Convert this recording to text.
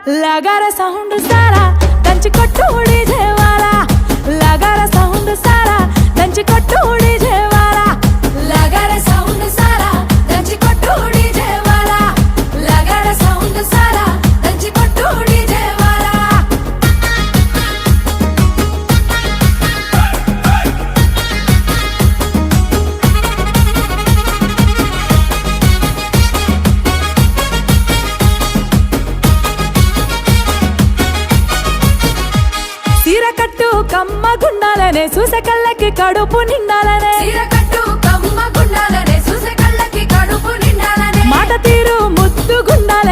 लगारा sound सारा దంచి కొట్టు डीजे वाला लगारा साउंड सारा దంచి కొట్టు डीजे वाला लगारा साउंड सारा దంచి కొట్టు डीजे वाला लगारा साउंड सारा దంచి కొట్టు डीजे वाला సీరకట్టు కమ్మ గుండాలనే చూసే కళ్ళకి కడుపు నిండాలనే సీరకట్టు కమ్మ గుండాలనే చూసే కళ్ళకి కడుపు నిండాలనే మాట తీరు ముద్దు గుండాలనే